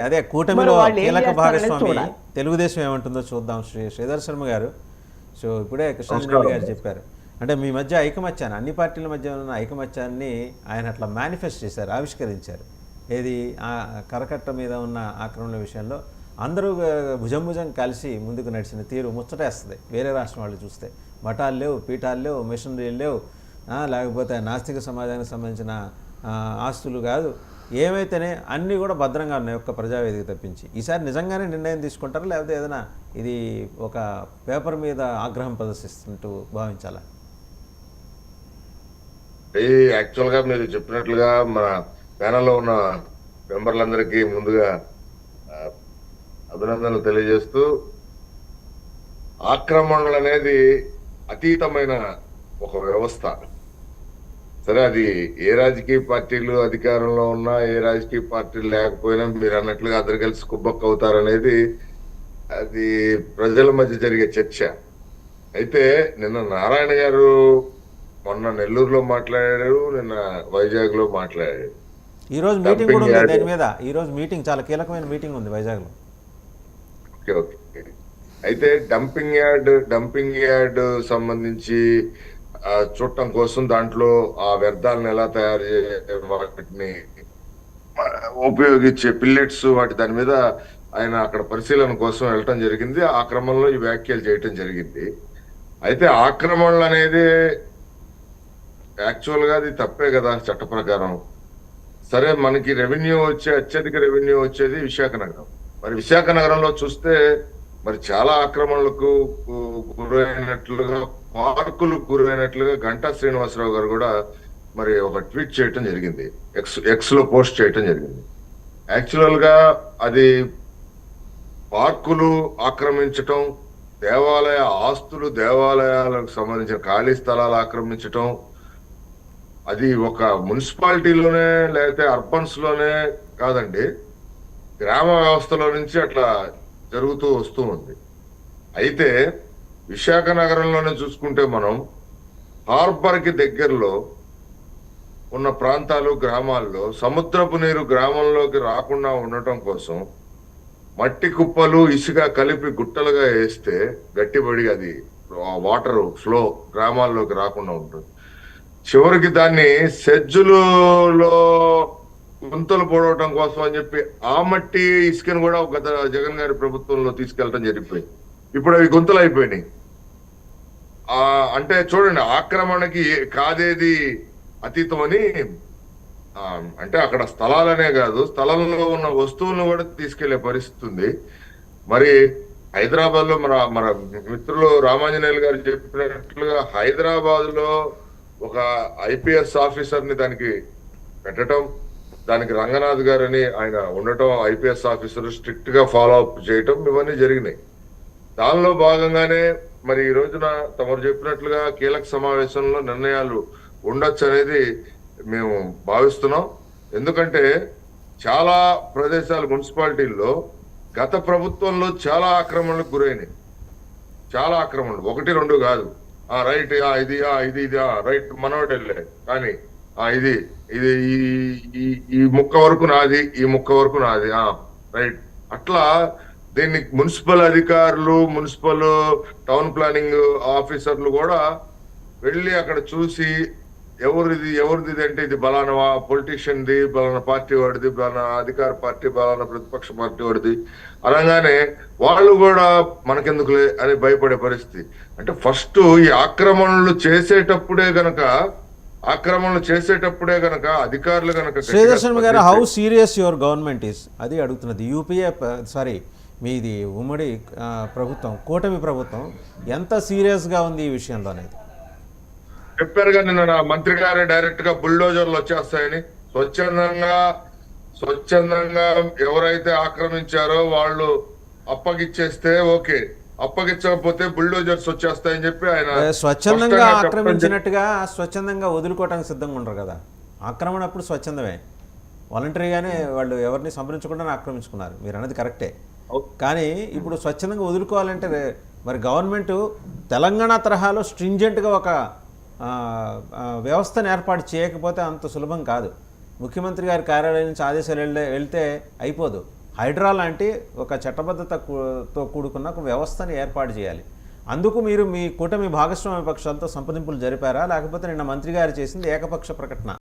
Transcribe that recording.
అదే కూటమిలో కీలక భాగస్వామి తెలుగుదేశం ఏమంటుందో చూద్దాం. శ్రీధర్ శర్మ గారు, సో ఇప్పుడే కృష్ణారెడ్డి గారు చెప్పారు, అంటే మీ మధ్య ఐకమత్యాన్ని, అన్ని పార్టీల మధ్య ఉన్న ఐకమత్యాన్ని ఆయన అట్లా మేనిఫెస్ట్ చేశారు, ఆవిష్కరించారు. ఏది కరకట్ట మీద ఉన్న ఆక్రమణ విషయంలో అందరూ భుజం భుజం కలిసి ముందుకు నడిచిన తీరు ముచ్చటేస్తుంది. వేరే రాష్ట్రం వాళ్ళు చూస్తే మఠాలు లేవు, పీఠాలు లేవు, మిషనరీలు లేవు, లేకపోతే నాస్తిక సమాజానికి సంబంధించిన ఆస్తులు కాదు, ఏమైతేనే అన్నీ కూడా భద్రంగా ఉన్నాయి ఒక్క ప్రజావేదిక తప్పించి. ఈసారి నిజంగానే నిర్ణయం తీసుకుంటారా, లేకపోతే ఏదైనా ఇది ఒక పేపర్ మీద ఆగ్రహం ప్రదర్శిస్తుంటూ భావించాలా? యాక్చువల్గా మీరు చెప్పినట్లుగా మన ప్యానల్లో ఉన్న మెంబర్లందరికీ ముందుగా అభినందనలు తెలియజేస్తూ, ఆక్రమణలు అనేది అతీతమైన ఒక వ్యవస్థ. సరే, అది ఏ రాజకీయ పార్టీలు అధికారంలో ఉన్నా, ఏ రాజకీయ పార్టీలు లేకపోయినా మీరు అన్నట్లుగా అందరు కలిసి కుబ్బక్క అవుతారనేది అది ప్రజల మధ్య జరిగే చర్చ. అయితే నిన్న నారాయణ గారు మొన్న నెల్లూరులో మాట్లాడారు, నిన్న వైజాగ్ లో మాట్లాడారు. ఈ రోజు మీటింగ్ కూడా ఉంది దాని మీద. ఈ రోజు మీటింగ్, చాలా కీలకమైన మీటింగ్ ఉంది వైజాగ్ లో. Okay okay. అయితే డంపింగ్ యార్డ్ సంబంధించి చూడటం కోసం దాంట్లో ఆ వ్యర్థాలను ఎలా తయారు చేసే వాటిని ఉపయోగించే పిల్లెట్స్ వాటి దాని మీద ఆయన అక్కడ పరిశీలన కోసం వెళ్ళటం జరిగింది. ఆ క్రమంలో ఈ వ్యాఖ్యలు చేయటం జరిగింది. అయితే ఆక్రమణలు అనేది యాక్చువల్ గా అది తప్పే కదా చట్ట ప్రకారం. సరే, మనకి అత్యధిక రెవెన్యూ వచ్చేది విశాఖ నగరం. మరి విశాఖ నగరంలో చూస్తే మరి చాలా ఆక్రమణలకు గురైనట్లుగా, పార్కులకు గురైనట్లుగా గంటా శ్రీనివాసరావు గారు కూడా మరి ఒక ట్వీట్ చేయటం జరిగింది, ఎక్స్ లో పోస్ట్ చేయటం జరిగింది. యాక్చువల్ గా అది పార్కులు ఆక్రమించటం, దేవాలయ ఆస్తులు, దేవాలయాలకు సంబంధించిన ఖాళీ స్థలాలు ఆక్రమించటం, అది ఒక మున్సిపాలిటీలోనే లేకపోతే అర్బన్స్ లోనే కాదండి, గ్రామ వ్యవస్థలో నుంచి అట్లా జరుగుతూ వస్తూ ఉంది. అయితే విశాఖ నగరంలోనే చూసుకుంటే మనం హార్బర్ కి దగ్గరలో ఉన్న ప్రాంతాలు, గ్రామాల్లో సముద్రపు నీరు గ్రామంలోకి రాకుండా ఉండటం కోసం మట్టి కుప్పలు, ఇసుక కలిపి గుట్టలుగా వేస్తే గట్టిపడి అది వాటర్ ఫ్లో గ్రామాల్లోకి రాకుండా ఉంటుంది. చివరికి దాన్ని సెజ్జులలో గుంతలు పొడవటం కోసం అని చెప్పి ఆ మట్టి ఇసుకను కూడా గత జగన్ గారి ప్రభుత్వంలో తీసుకెళ్లడం జరిగిపోయింది. ఇప్పుడు అవి గుంతలు అయిపోయినాయి. అంటే చూడండి, ఆక్రమణకి కాదేది అతీతం అని. అంటే అక్కడ స్థలాలనే కాదు, స్థలంలో ఉన్న వస్తువులను కూడా తీసుకెళ్లే పరిస్థితి ఉంది. మరి హైదరాబాద్ లో మన మిత్రులు రామాంజనేయులు గారు చెప్పినట్లుగా హైదరాబాద్ లో ఒక ఐపీఎస్ ఆఫీసర్ ని దానికి పెట్టడం, దానికి రంగనాథ్ గారు అని ఆయన ఉండటం, ఐపీఎస్ ఆఫీసర్ స్ట్రిక్ట్ గా ఫాలో అప్ చేయటం, ఇవన్నీ జరిగినాయి. దానిలో భాగంగానే మరి ఈ రోజున తమరు చెప్పినట్లుగా కీలక సమావేశంలో నిర్ణయాలు ఉండొచ్చు అనేది మేము భావిస్తున్నాం. ఎందుకంటే చాలా ప్రదేశాలు, మున్సిపాలిటీల్లో గత ప్రభుత్వంలో చాలా ఆక్రమణలకు గురైనాయి. చాలా ఆక్రమణలు, 1, 2 కాదు. రైట్, ఇది రైట్, మనోడు వెళ్ళే కానీ ఇది ఇది ఈ ముక్క వరకు నాది, ఈ ముక్క వరకు నాది, రైట్. అట్లా దీన్ని మున్సిపల్ అధికారులు, మున్సిపల్ టౌన్ ప్లానింగ్ ఆఫీసర్లు కూడా వెళ్ళి అక్కడ చూసి ఎవరిది అంటే ఇది బలానా పొలిటీషియన్ది, బలానా పార్టీ వాడిది, బలానా అధికార పార్టీ, బలానా ప్రతిపక్ష పార్టీ వాడిది అనగానే వాళ్ళు కూడా మనకెందుకులే అని భయపడే పరిస్థితి. అంటే ఫస్ట్ ఈ ఆక్రమణలు చేసేటప్పుడే గనక అధికారులు గనక. శ్రీధర్ శర్మ గారు, how serious your government is అది అడుగుతున్నది. మీది ఉమ్మడి ప్రభుత్వం, కూటమి ప్రభుత్వం ఎంత సీరియస్ గా ఉంది ఈ విషయంలో అనేది చెప్పారు. కానీ నిన్న మంత్రి గారే డైరెక్ట్ గా బుల్డోజర్లు వచ్చేస్తాయని, స్వచ్ఛందంగా ఎవరైతే ఆక్రమించారో వాళ్ళు అప్పగిచ్చేస్తే ఓకే, అప్పగించకపోతే బుల్డోజర్స్ వచ్చేస్తాయని చెప్పి ఆయన స్వచ్ఛందంగా ఆక్రమించినట్టుగా స్వచ్ఛందంగా వదులుకోవడానికి సిద్ధంగా ఉండరు కదా. ఆక్రమణ అప్పుడు స్వచ్ఛందమే, వాలంటరీగానే వాళ్ళు ఎవరిని సంప్రదించకుండా ఆక్రమించుకున్నారు. మీరు అన్నది కరెక్టే. కానీ ఇప్పుడు స్వచ్ఛందంగా వదులుకోవాలంటే మరి గవర్నమెంట్ తెలంగాణ తరహాలో స్ట్రింజెంట్గా ఒక వ్యవస్థను ఏర్పాటు చేయకపోతే అంత సులభం కాదు. ముఖ్యమంత్రి గారి కార్యాలయం నుంచి ఆదేశాలు వెళ్తే అయిపోదు. హైడ్రా లాంటి ఒక చట్టబద్ధతతో కూడుకున్న ఒక వ్యవస్థని ఏర్పాటు చేయాలి. అందుకు మీరు మీ కూటమి భాగస్వామ్య పక్షాలతో సంప్రదింపులు జరిపారా, లేకపోతే నిన్న మంత్రి గారు చేసింది ఏకపక్ష ప్రకటన?